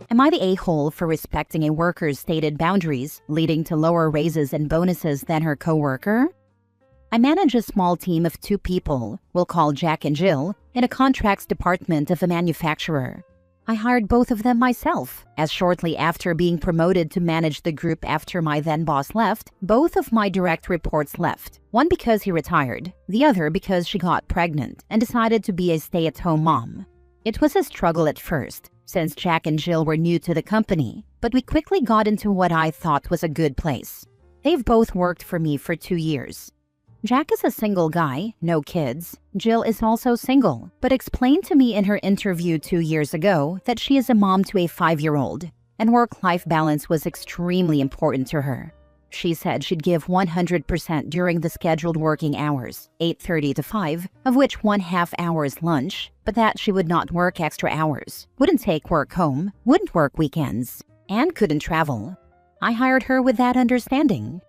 Am I the a-hole for respecting a worker's stated boundaries, leading to lower raises and bonuses than her coworker? I manage a small team of 2 people, we'll call Jack and Jill, in a contracts department of a manufacturer. I hired both of them myself, as shortly after being promoted to manage the group after my then boss left, both of my direct reports left. One because he retired, the other because she got pregnant and decided to be a stay-at-home mom. It was a struggle at first, since Jack and Jill were new to the company, but we quickly got into what I thought was a good place. They've both worked for me for 2 years. Jack is a single guy, no kids. Jill is also single, but explained to me in her interview 2 years ago that she is a mom to a 5-year-old, and work-life balance was extremely important to her. She said she'd give 100% during the scheduled working hours, 8:30 to 5, of which 1/2 hour is lunch, but that she would not work extra hours, wouldn't take work home, wouldn't work weekends, and couldn't travel. I hired her with that understanding.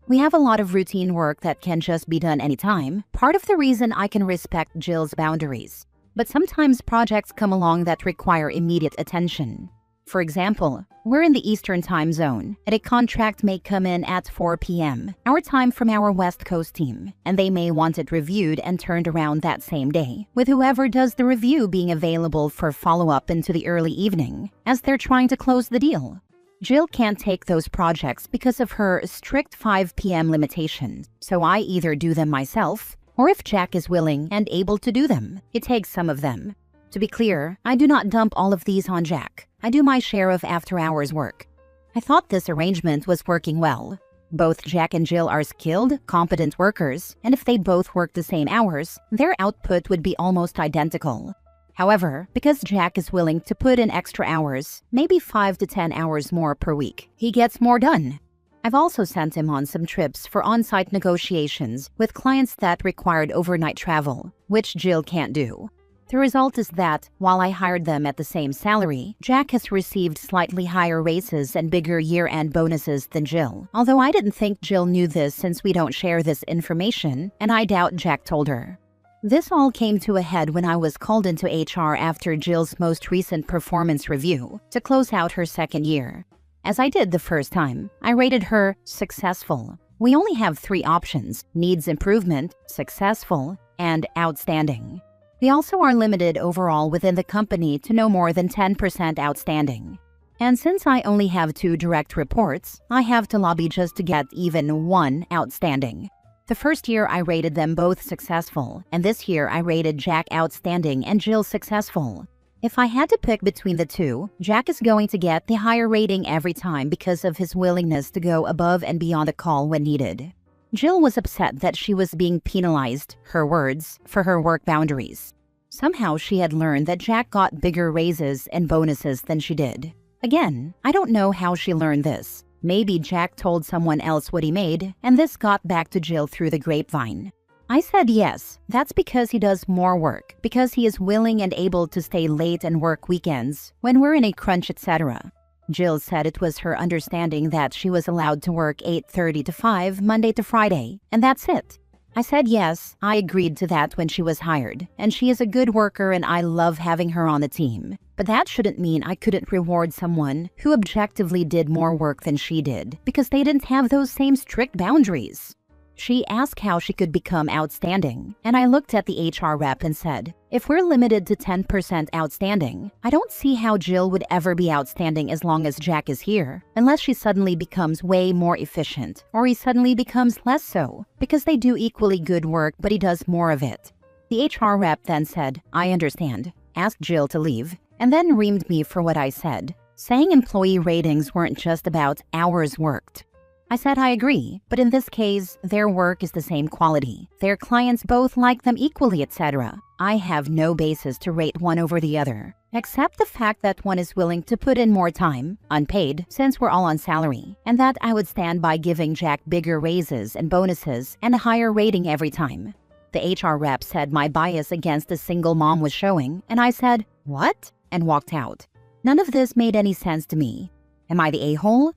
We have a lot of routine work that can just be done anytime, part of the reason I can respect Jill's boundaries. But sometimes projects come along that require immediate attention. For example, we're in the Eastern time zone, and a contract may come in at 4 p.m., our time from our West Coast team, and they may want it reviewed and turned around that same day, with whoever does the review being available for follow-up into the early evening, as they're trying to close the deal. Jill can't take those projects because of her strict 5 p.m. limitation, so I either do them myself, or if Jack is willing and able to do them, he takes some of them. To be clear, I do not dump all of these on Jack. I do my share of after-hours work. I thought this arrangement was working well. Both Jack and Jill are skilled, competent workers, and if they both work the same hours, their output would be almost identical. However, because Jack is willing to put in extra hours, maybe 5 to 10 hours more per week, he gets more done. I've also sent him on some trips for on-site negotiations with clients that required overnight travel, which Jill can't do. The result is that, while I hired them at the same salary, Jack has received slightly higher raises and bigger year-end bonuses than Jill. Although I didn't think Jill knew this since we don't share this information, and I doubt Jack told her. This all came to a head when I was called into HR after Jill's most recent performance review to close out her 2nd year. As I did the first time, I rated her successful. We only have 3 options: needs improvement, successful, and outstanding. We also are limited overall within the company to no more than 10% outstanding. And since I only have 2 direct reports, I have to lobby just to get even 1 outstanding. The first year I rated them both successful, and this year I rated Jack outstanding and Jill successful. If I had to pick between the 2, Jack is going to get the higher rating every time because of his willingness to go above and beyond the call when needed. Jill was upset that she was being penalized, her words, for her work boundaries. Somehow she had learned that Jack got bigger raises and bonuses than she did. Again, I don't know how she learned this. Maybe Jack told someone else what he made, and this got back to Jill through the grapevine. I said yes, that's because he does more work, because he is willing and able to stay late and work weekends, when we're in a crunch, etc. Jill said it was her understanding that she was allowed to work 8:30 to 5 Monday to Friday, and that's it. I said yes, I agreed to that when she was hired, and she is a good worker and I love having her on the team. But that shouldn't mean I couldn't reward someone who objectively did more work than she did, because they didn't have those same strict boundaries. She asked how she could become outstanding, and I looked at the HR rep and said, if we're limited to 10% outstanding, I don't see how Jill would ever be outstanding as long as Jack is here, unless she suddenly becomes way more efficient, or he suddenly becomes less so, because they do equally good work but he does more of it. The HR rep then said, I understand, asked Jill to leave, and then reamed me for what I said, saying employee ratings weren't just about hours worked. I said I agree, but in this case, their work is the same quality. Their clients both like them equally, etc. I have no basis to rate one over the other, except the fact that one is willing to put in more time, unpaid, since we're all on salary, and that I would stand by giving Jack bigger raises and bonuses and a higher rating every time. The HR rep said my bias against a single mom was showing, and I said, what? And walked out. None of this made any sense to me. Am I the a-hole?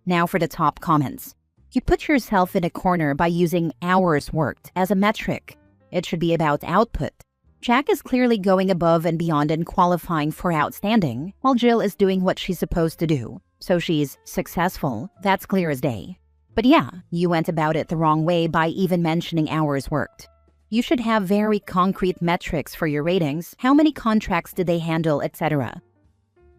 Now for the top comments. You put yourself in a corner by using hours worked as a metric. It should be about output. Jack is clearly going above and beyond and qualifying for outstanding, while Jill is doing what she's supposed to do. So she's successful, that's clear as day. But yeah, you went about it the wrong way by even mentioning hours worked. You should have very concrete metrics for your ratings, how many contracts did they handle, etc.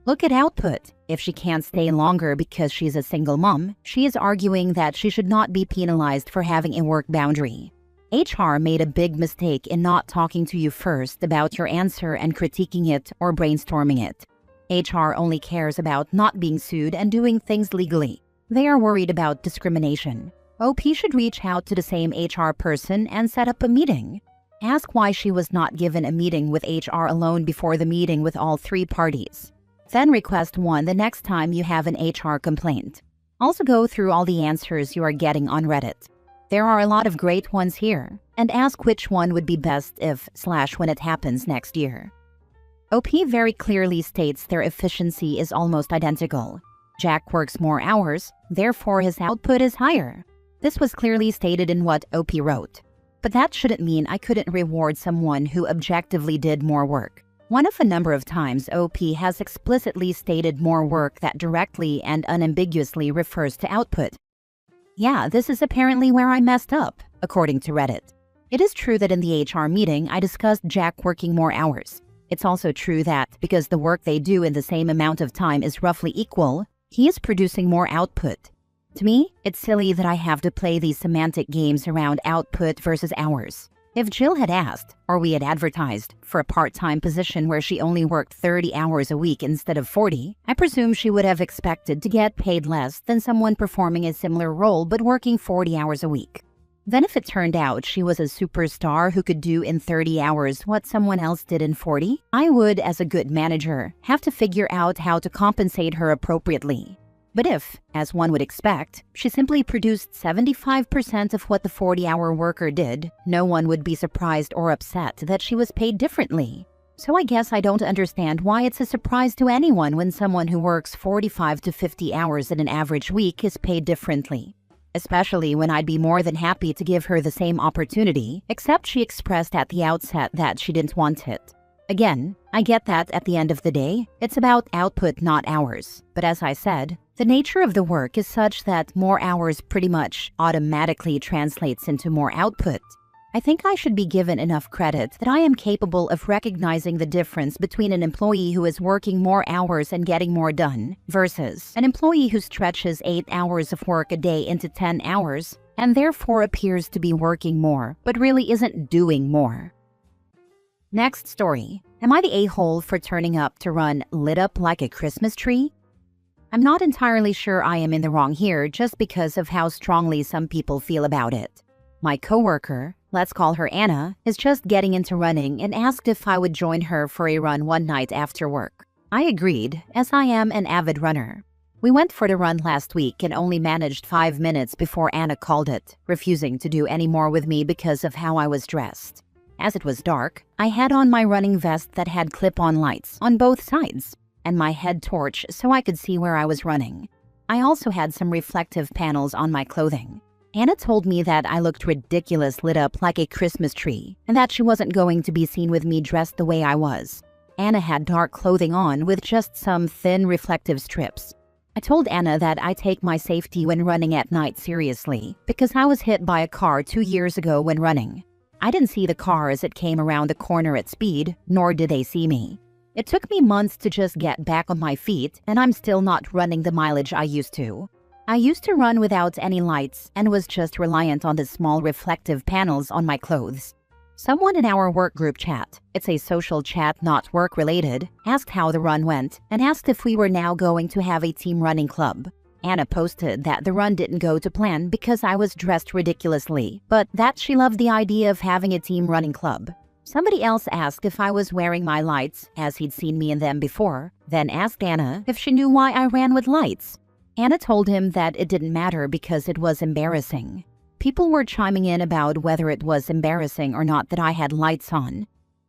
Look at output. If she can't stay longer because she's a single mom, she is arguing that she should not be penalized for having a work boundary. HR made a big mistake in not talking to you first about your answer and critiquing it or brainstorming it. HR only cares about not being sued and doing things legally. They are worried about discrimination. OP should reach out to the same HR person and set up a meeting. Ask why she was not given a meeting with HR alone before the meeting with all three parties. Then request one the next time you have an HR complaint. Also go through all the answers you are getting on Reddit. There are a lot of great ones here, and ask which one would be best if/when it happens next year. OP very clearly states their efficiency is almost identical. Jack works more hours, therefore his output is higher. This was clearly stated in what OP wrote. But that shouldn't mean I couldn't reward someone who objectively did more work. One of a number of times OP has explicitly stated more work that directly and unambiguously refers to output. Yeah, this is apparently where I messed up, according to Reddit. It is true that in the HR meeting, I discussed Jack working more hours. It's also true that, because the work they do in the same amount of time is roughly equal, he is producing more output. To me, it's silly that I have to play these semantic games around output versus hours. If Jill had asked, or we had advertised, for a part-time position where she only worked 30 hours a week instead of 40, I presume she would have expected to get paid less than someone performing a similar role but working 40 hours a week. Then if it turned out she was a superstar who could do in 30 hours what someone else did in 40, I would, as a good manager, have to figure out how to compensate her appropriately. But if, as one would expect, she simply produced 75% of what the 40-hour worker did, no one would be surprised or upset that she was paid differently. So I guess I don't understand why it's a surprise to anyone when someone who works 45 to 50 hours in an average week is paid differently. Especially when I'd be more than happy to give her the same opportunity, except she expressed at the outset that she didn't want it. Again, I get that at the end of the day, it's about output, not hours. But as I said, the nature of the work is such that more hours pretty much automatically translates into more output. I think I should be given enough credit that I am capable of recognizing the difference between an employee who is working more hours and getting more done versus an employee who stretches 8 hours of work a day into 10 hours and therefore appears to be working more but really isn't doing more. Next story. Am I the a-hole for turning up to run lit up like a Christmas tree? I'm not entirely sure I am in the wrong here just because of how strongly some people feel about it. My coworker, let's call her Anna, is just getting into running and asked if I would join her for a run one night after work. I agreed, as I am an avid runner. We went for the run last week and only managed 5 minutes before Anna called it, refusing to do any more with me because of how I was dressed. As it was dark, I had on my running vest that had clip-on lights on both sides, and my head torch so I could see where I was running. I also had some reflective panels on my clothing. Anna told me that I looked ridiculous lit up like a Christmas tree, and that she wasn't going to be seen with me dressed the way I was. Anna had dark clothing on with just some thin reflective strips. I told Anna that I take my safety when running at night seriously, because I was hit by a car 2 years ago when running. I didn't see the car as it came around the corner at speed, nor did they see me. It took me months to just get back on my feet, and I'm still not running the mileage I used to. I used to run without any lights and was just reliant on the small reflective panels on my clothes. Someone in our work group chat, it's a social chat not work-related, asked how the run went and asked if we were now going to have a team running club. Anna posted that the run didn't go to plan because I was dressed ridiculously, but that she loved the idea of having a team running club. Somebody else asked if I was wearing my lights, as he'd seen me in them before, then asked Anna if she knew why I ran with lights. Anna told him that it didn't matter because it was embarrassing. People were chiming in about whether it was embarrassing or not that I had lights on.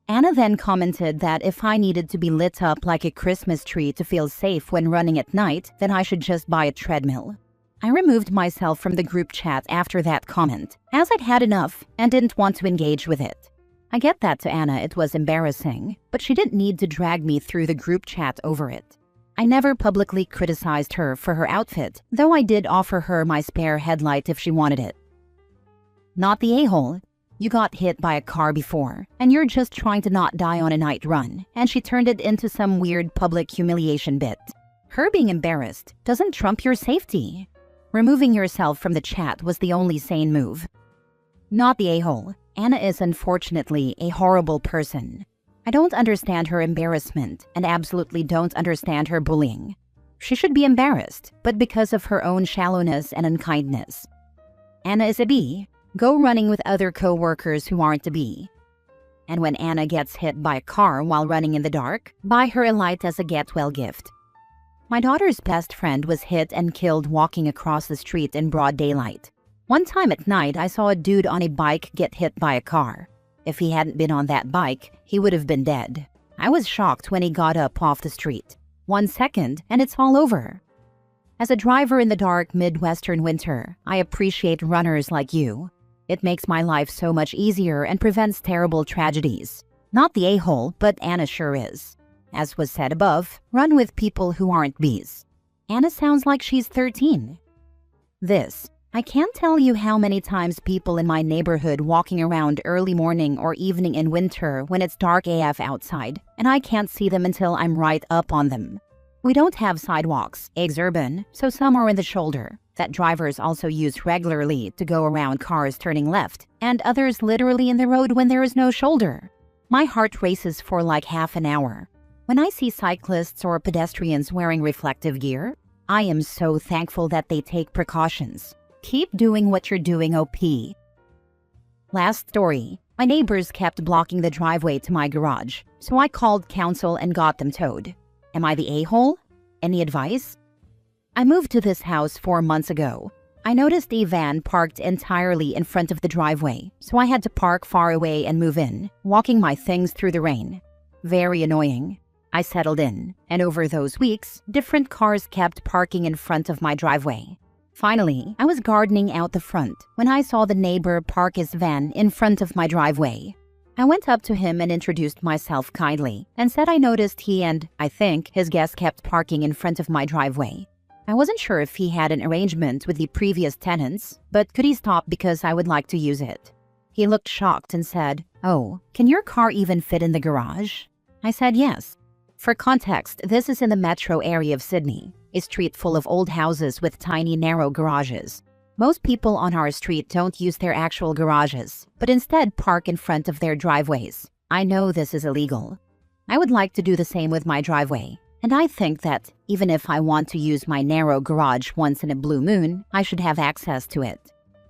Anna then commented that if I needed to be lit up like a Christmas tree to feel safe when running at night, then I should just buy a treadmill. I removed myself from the group chat after that comment, as I'd had enough and didn't want to engage with it. I get that to Anna it was embarrassing, but she didn't need to drag me through the group chat over it. I never publicly criticized her for her outfit, though I did offer her my spare headlight if she wanted it. Not the a-hole. You got hit by a car before, and you're just trying to not die on a night run, and she turned it into some weird public humiliation bit. Her being embarrassed doesn't trump your safety. Removing yourself from the chat was the only sane move. Not the a-hole. Anna is unfortunately a horrible person. I don't understand her embarrassment and absolutely don't understand her bullying. She should be embarrassed, but because of her own shallowness and unkindness. Anna is a B. Go running with other co-workers who aren't a B. And when Anna gets hit by a car while running in the dark, buy her a light as a get-well gift. My daughter's best friend was hit and killed walking across the street in broad daylight. One time at night, I saw a dude on a bike get hit by a car. If he hadn't been on that bike, he would have been dead. I was shocked when he got up off the street. 1 second, and it's all over. As a driver in the dark Midwestern winter, I appreciate runners like you. It makes my life so much easier and prevents terrible tragedies. Not the a-hole, but Anna sure is. As was said above, run with people who aren't bees. Anna sounds like she's 13. I can't tell you how many times people in my neighborhood walking around early morning or evening in winter when it's dark AF outside, and I can't see them until I'm right up on them. We don't have sidewalks, exurban, so some are in the shoulder, that drivers also use regularly to go around cars turning left, and others literally in the road when there is no shoulder. My heart races for like half an hour. When I see cyclists or pedestrians wearing reflective gear, I am so thankful that they take precautions. Keep doing what you're doing, OP. Last story. My neighbors kept blocking the driveway to my garage, so I called council and got them towed. Am I the a-hole? Any advice? I moved to this house 4 months ago. I noticed a van parked entirely in front of the driveway, so I had to park far away and move in, walking my things through the rain. Very annoying. I settled in, and over those weeks, different cars kept parking in front of my driveway. Finally, I was gardening out the front when I saw the neighbor park his van in front of my driveway. I went up to him and introduced myself kindly and said I noticed he and, I think, his guests kept parking in front of my driveway. I wasn't sure if he had an arrangement with the previous tenants, but could he stop because I would like to use it? He looked shocked and said, "Oh, can your car even fit in the garage?" I said yes. For context, this is in the metro area of Sydney, a street full of old houses with tiny, narrow garages. Most people on our street don't use their actual garages, but instead park in front of their driveways. I know this is illegal. I would like to do the same with my driveway, and I think that even if I want to use my narrow garage once in a blue moon, I should have access to it.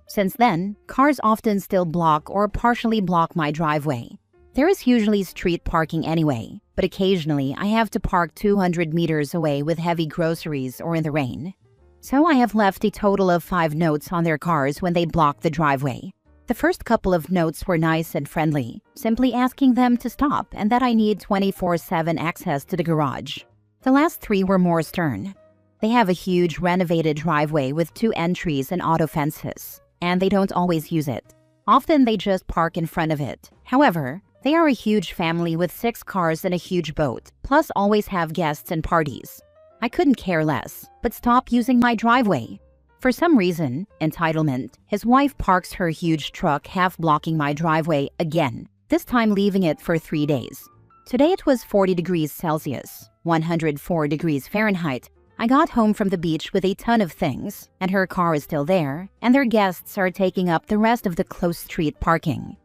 Since then, cars often still block or partially block my driveway. There is usually street parking anyway, but occasionally I have to park 200 meters away with heavy groceries or in the rain. So I have left a total of 5 notes on their cars when they block the driveway. The first couple of notes were nice and friendly, simply asking them to stop and that I need 24/7 access to the garage. The last 3 were more stern. They have a huge renovated driveway with 2 entries and auto fences, and they don't always use it. Often they just park in front of it. However, they are a huge family with 6 cars and a huge boat, plus always have guests and parties. I couldn't care less, but stop using my driveway. For some reason, entitlement, his wife parks her huge truck half blocking my driveway again, this time leaving it for 3 days. Today it was 40 degrees Celsius, 104 degrees Fahrenheit. I got home from the beach with a ton of things, and her car is still there, and their guests are taking up the rest of the close street parking.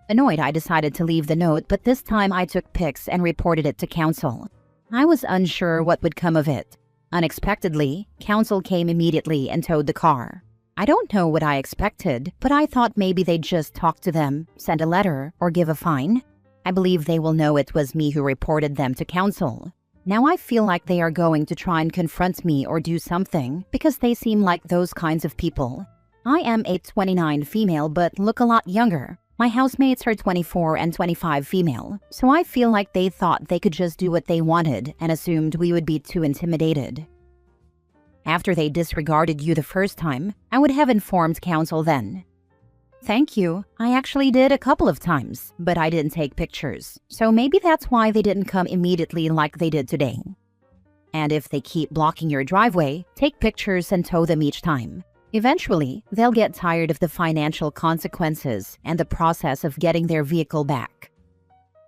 Annoyed, I decided to leave the note, but this time I took pics and reported it to council. I was unsure what would come of it. Unexpectedly, council came immediately and towed the car. I don't know what I expected, but I thought maybe they'd just talk to them, send a letter, or give a fine. I believe they will know it was me who reported them to council. Now I feel like they are going to try and confront me or do something because they seem like those kinds of people. I am a 29 female but look a lot younger. My housemates are 24 and 25 female, so I feel like they thought they could just do what they wanted and assumed we would be too intimidated. After they disregarded you the first time, I would have informed council then. Thank you. I actually did a couple of times, but I didn't take pictures. So maybe that's why they didn't come immediately like they did today. And if they keep blocking your driveway, take pictures and tow them each time. Eventually, they'll get tired of the financial consequences and the process of getting their vehicle back.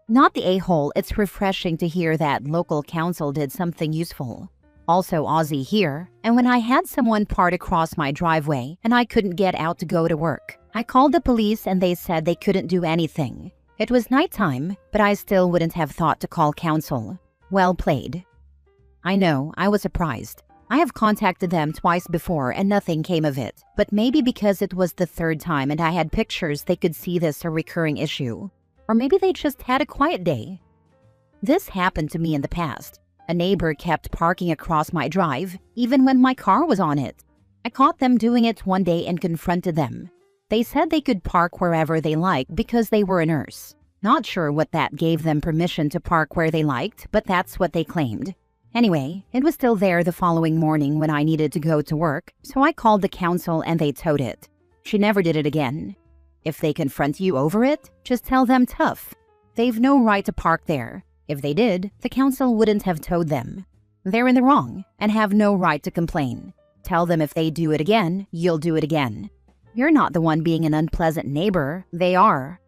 Not the a-hole, it's refreshing to hear that local council did something useful. Also Aussie here, and when I had someone park across my driveway and I couldn't get out to go to work, I called the police and they said they couldn't do anything. It was nighttime, but I still wouldn't have thought to call council. Well played. I know, I was surprised. I have contacted them twice before and nothing came of it, but maybe because it was the third time and I had pictures they could see this a recurring issue. Or maybe they just had a quiet day. This happened to me in the past. A neighbor kept parking across my drive, even when my car was on it. I caught them doing it one day and confronted them. They said they could park wherever they liked because they were a nurse. Not sure what that gave them permission to park where they liked, but that's what they claimed. Anyway, it was still there the following morning when I needed to go to work, so I called the council and they towed it. She never did it again. If they confront you over it, just tell them tough. They've no right to park there. If they did, the council wouldn't have towed them. They're in the wrong and have no right to complain. Tell them if they do it again, you'll do it again. You're not the one being an unpleasant neighbor, they are.